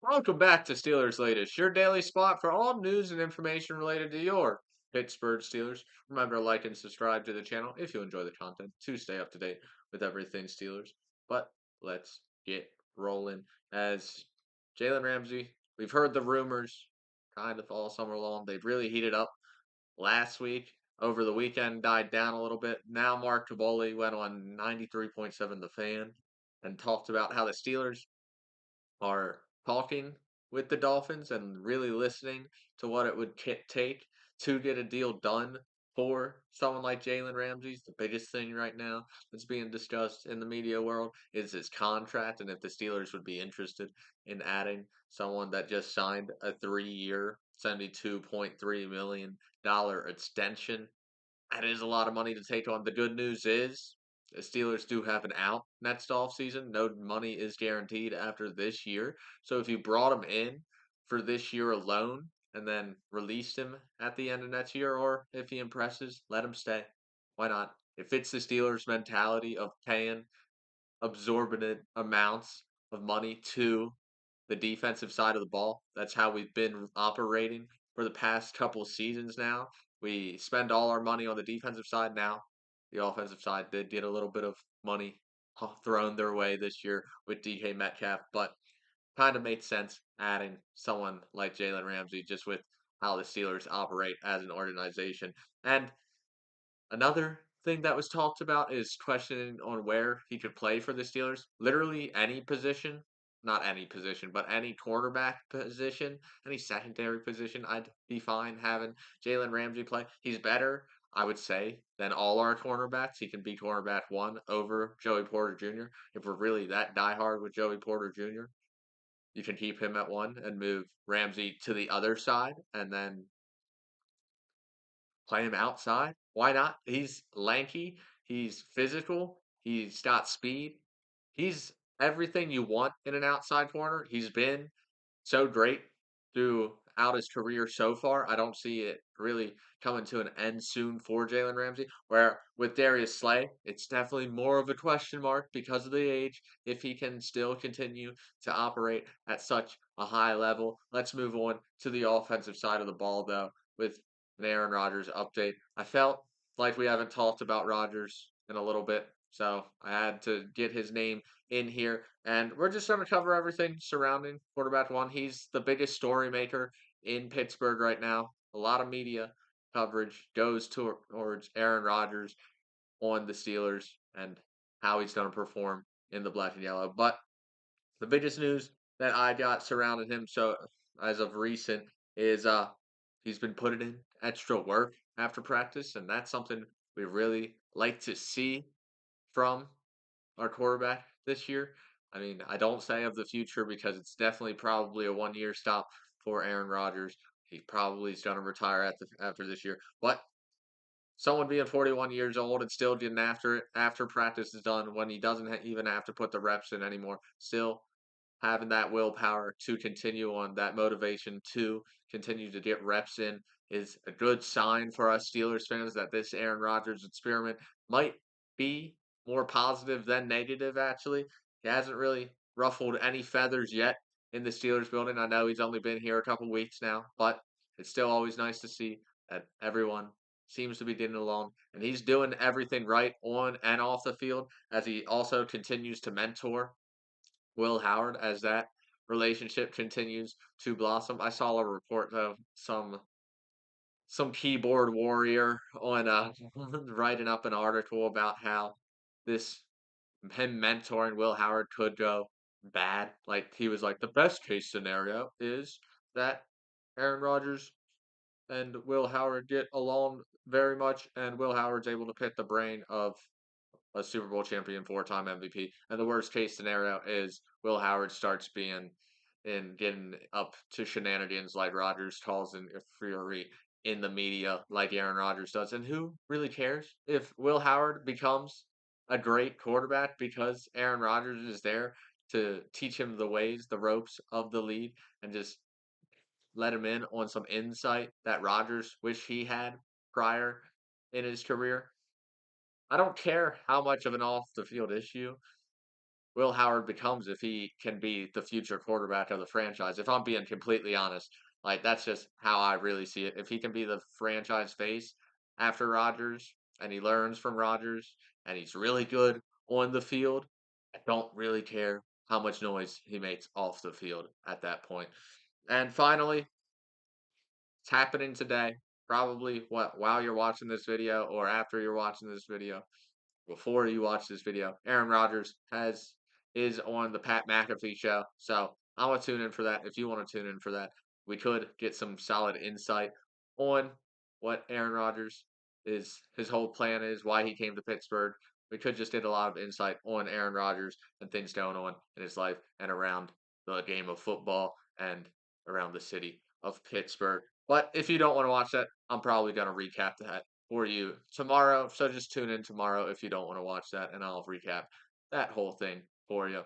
Welcome back to Steelers Latest, your daily spot for all news and information related to your Pittsburgh Steelers. Remember to like and subscribe to the channel if you enjoy the content to stay up to date with everything Steelers. But let's get rolling. As Jalen Ramsey, we've heard the rumors kind of all summer long. They've really heated up last week. Over the weekend, died down a little bit. Now Mark Taboli went on 93.7 The Fan and talked about how the Steelers are talking with the Dolphins and really listening to what it would take to get a deal done for someone like Jalen Ramsey. The biggest thing right now that's being discussed in the media world is his contract and if the Steelers would be interested in adding someone that just signed a 3-year, $72.3 million extension. That is a lot of money to take on. The good news is the Steelers do have an out next offseason. No money is guaranteed after this year. So if you brought him in for this year alone and then released him at the end of next year, or if he impresses, let him stay. Why not? It fits the Steelers' mentality of paying absorbent amounts of money to the defensive side of the ball. That's how we've been operating for the past couple seasons now. We spend all our money on the defensive side now. The offensive side did get a little bit of money thrown their way this year with DK Metcalf, but kind of made sense adding someone like Jalen Ramsey just with how the Steelers operate as an organization. And another thing that was talked about is questioning on where he could play for the Steelers. Literally any position, not any position, but any quarterback position, any secondary position, I'd be fine having Jalen Ramsey play. He's better, I would say, than all our cornerbacks. He can be cornerback one over Joey Porter Jr. If we're really that diehard with Joey Porter Jr., you can keep him at one and move Ramsey to the other side and then play him outside. Why not? He's lanky. He's physical. He's got speed. He's everything you want in an outside corner. He's been so great throughout his career so far. I don't see it really coming to an end soon for Jalen Ramsey. Where with Darius Slay, it's definitely more of a question mark because of the age, if he can still continue to operate at such a high level. Let's move on to the offensive side of the ball, though, with an Aaron Rodgers update. I felt like we haven't talked about Rodgers in a little bit, so I had to get his name in here. And we're just going to cover everything surrounding quarterback one. He's the biggest story maker in Pittsburgh right now. A lot of media coverage goes towards Aaron Rodgers on the Steelers and how he's going to perform in the black and yellow. But the biggest news that I got surrounding him so as of recent is he's been putting in extra work after practice, and that's something we really like to see from our quarterback this year. I mean, I don't say of the future because it's definitely probably a 1-year stop for Aaron Rodgers. He probably is going to retire after this year. But someone being 41 years old and still getting after it after practice is done when he doesn't even have to put the reps in anymore, still having that willpower to continue on, that motivation to continue to get reps in is a good sign for us Steelers fans that this Aaron Rodgers experiment might be more positive than negative, actually. He hasn't really ruffled any feathers yet in the Steelers building. I know he's only been here a couple weeks now, but it's still always nice to see that everyone seems to be getting along, and he's doing everything right on and off the field as he also continues to mentor Will Howard as that relationship continues to blossom. I saw a report of some keyboard warrior on writing up an article about how this him mentoring Will Howard could go bad. Like he was like the best case scenario is that Aaron Rodgers and Will Howard get along very much, and Will Howard's able to pick the brain of a Super Bowl champion, 4-time MVP. And the worst case scenario is Will Howard starts being and getting up to shenanigans like Rodgers calls in fury in the media, like Aaron Rodgers does. And who really cares if Will Howard becomes a great quarterback because Aaron Rodgers is there to teach him the ways, the ropes of the league, and just let him in on some insight that Rodgers wish he had prior in his career. I don't care how much of an off the field issue Will Howard becomes if he can be the future quarterback of the franchise. If I'm being completely honest, like that's just how I really see it. If he can be the franchise face after Rodgers and he learns from Rodgers and he's really good on the field, I don't really care how much noise he makes off the field at that point. And finally, it's happening today. Probably what while you're watching this video or after you're watching this video before you watch this video, Aaron Rodgers has is on the Pat McAfee show. So I'm gonna tune in for that. If you want to tune in for that, we could get some solid insight on what Aaron Rodgers is his whole plan is, why he came to Pittsburgh. We could just get a lot of insight on Aaron Rodgers and things going on in his life and around the game of football and around the city of Pittsburgh. But if you don't want to watch that, I'm probably gonna recap that for you tomorrow. So just tune in tomorrow if you don't want to watch that, and I'll recap that whole thing for you.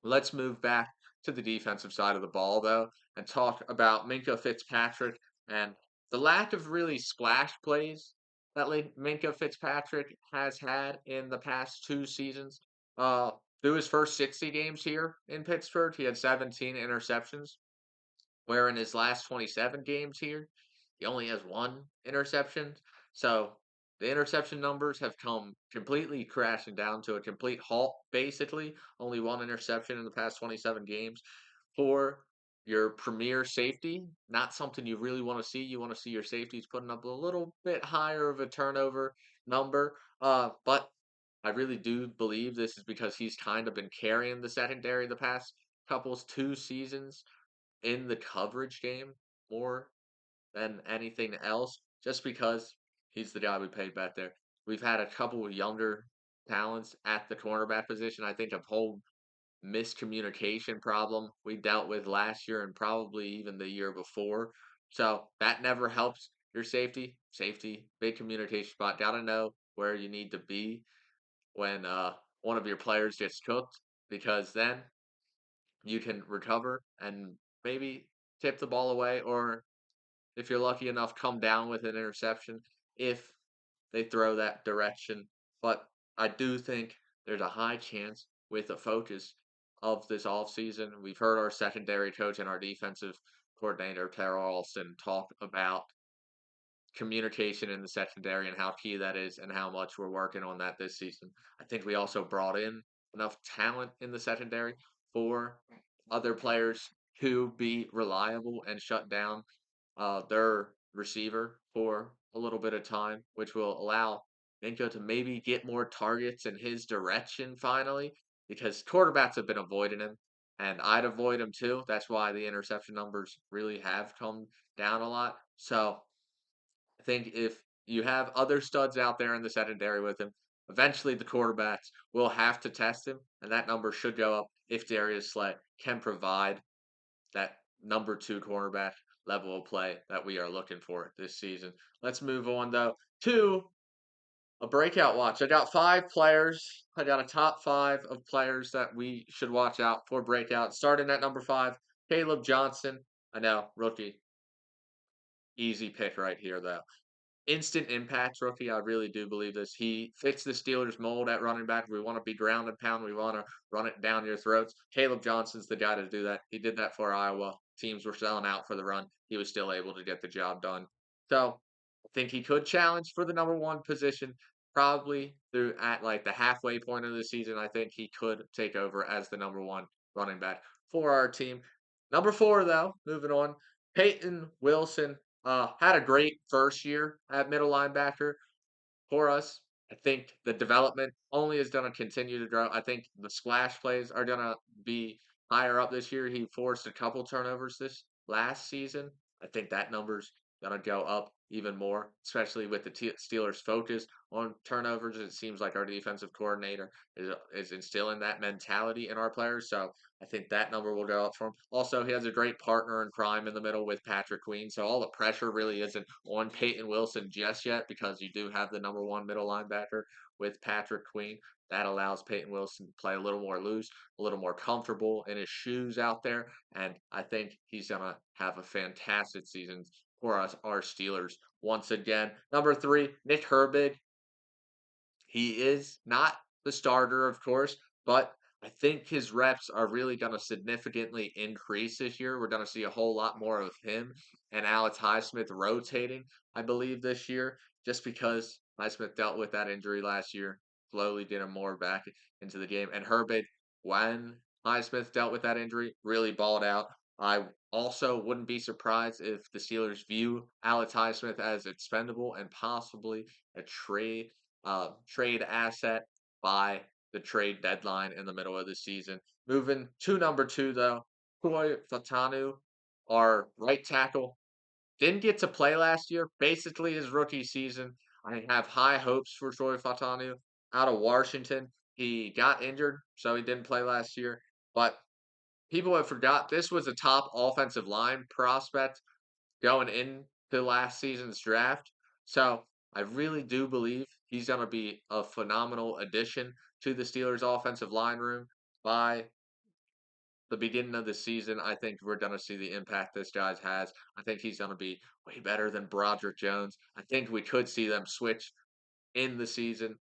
Let's move back to the defensive side of the ball, though, and talk about Minko Fitzpatrick and the lack of really splash plays that Minko Fitzpatrick has had in the past 2 seasons. Through his first 60 games here in Pittsburgh, he had 17 interceptions, where in his last 27 games here, he only has one interception. So the interception numbers have come completely crashing down to a complete halt, basically. Only one interception in the past 27 games for your premier safety. Not something you really want to see. You want to see your safeties putting up a little bit higher of a turnover number. But I really do believe this is because he's kind of been carrying the secondary the past couples 2 seasons in the coverage game more than anything else, just because he's the guy we paid back there. We've had a couple of younger talents at the cornerback position. I think a whole miscommunication problem we dealt with last year and probably even the year before. So that never helps your safety. Safety, big communication spot. Gotta know where you need to be when one of your players gets cooked, because then you can recover and maybe tip the ball away, or if you're lucky enough, come down with an interception if they throw that direction. But I do think there's a high chance with the focus of this offseason. We've heard our secondary coach and our defensive coordinator, Terrell Alston, talk about communication in the secondary and how key that is and how much we're working on that this season. I think we also brought in enough talent in the secondary for other players to be reliable and shut down their receiver for a little bit of time, which will allow Minko to maybe get more targets in his direction finally, because quarterbacks have been avoiding him, and I'd avoid him too. That's why the interception numbers really have come down a lot. So I think if you have other studs out there in the secondary with him, eventually the quarterbacks will have to test him, and that number should go up if Darius Slay can provide that number two cornerback level of play that we are looking for this season. Let's move on though to a breakout watch. I got 5 players. I got a top 5 of players that we should watch out for breakout. Starting at number 5, Caleb Johnson. I know, rookie. Easy pick right here though. Instant impact rookie. I really do believe this. He fits the Steelers mold at running back. We want to be ground and pound. We want to run it down your throats. Caleb Johnson's the guy to do that. He did that for Iowa. Teams were selling out for the run. He was still able to get the job done. So I think he could challenge for the number 1 position. Probably through at like the halfway point of the season. I think he could take over as the number 1 running back for our team. Number 4, though, moving on. Peyton Wilson had a great first year at middle linebacker for us. I think the development only is going to continue to grow. I think the splash plays are going to be higher up this year. He forced a couple turnovers this last season. I think that number's going to go up even more, especially with the Steelers' focus on turnovers. It seems like our defensive coordinator is instilling that mentality in our players. So I think that number will go up for him. Also, he has a great partner in crime in the middle with Patrick Queen. So all the pressure really isn't on Peyton Wilson just yet, because you do have the number 1 middle linebacker with Patrick Queen. That allows Peyton Wilson to play a little more loose, a little more comfortable in his shoes out there. And I think he's going to have a fantastic season for us, our Steelers. Once again, number 3, Nick Herbig. He is not the starter, of course, but I think his reps are really going to significantly increase this year. We're going to see a whole lot more of him and Alex Highsmith rotating, I believe, this year, just because Highsmith dealt with that injury last year, slowly getting more back into the game. And Herbig, when Highsmith dealt with that injury, really balled out. I also wouldn't be surprised if the Steelers view Alex Highsmith as expendable and possibly a trade asset by the trade deadline in the middle of the season. Moving to number two, though, Koi Fatanu, our right tackle, didn't get to play last year, basically his rookie season. I have high hopes for Troy Fatanu out of Washington. He got injured, so he didn't play last year. But people have forgot this was a top offensive line prospect going into last season's draft. So I really do believe he's going to be a phenomenal addition to the Steelers' offensive line room by the beginning of the season. I think we're going to see the impact this guy has. I think he's going to be way better than Broderick Jones. I think we could see them switch in the season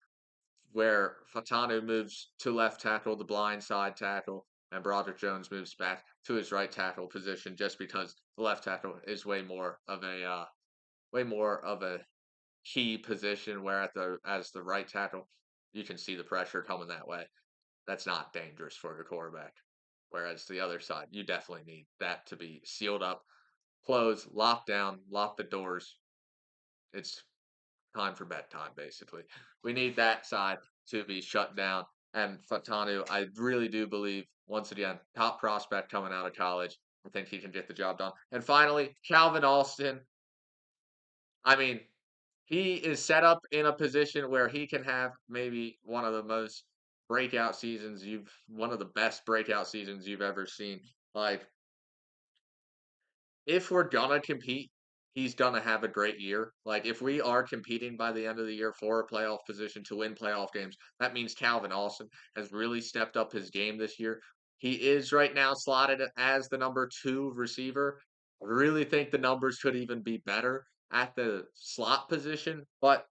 where Fatanu moves to left tackle, the blind side tackle, and Broderick Jones moves back to his right tackle position just because the left tackle is way more of a key position where as the right tackle, you can see the pressure coming that way. That's not dangerous for the quarterback. Whereas the other side, you definitely need that to be sealed up, closed, locked down, lock the doors. It's time for bedtime, basically. We need that side to be shut down. And Fatanu, I really do believe, once again, top prospect coming out of college. I think he can get the job done. And finally, Calvin Alston. I mean, he is set up in a position where he can have maybe one of the best breakout seasons you've ever seen. Like, if we're gonna compete, he's gonna have a great year. Like, if we are competing by the end of the year for a playoff position to win playoff games, that means Calvin Austin has really stepped up his game this year. He is right now slotted as the number two receiver. I really think the numbers could even be better at the slot position, but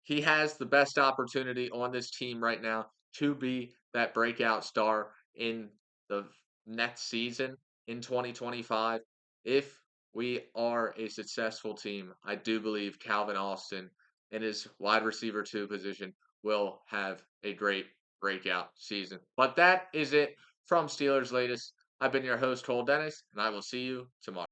he has the best opportunity on this team right now to be that breakout star in the next season in 2025. If we are a successful team, I do believe Calvin Austin in his wide receiver two position will have a great breakout season. But that is it from Steelers Latest. I've been your host, Cole Dennis, and I will see you tomorrow.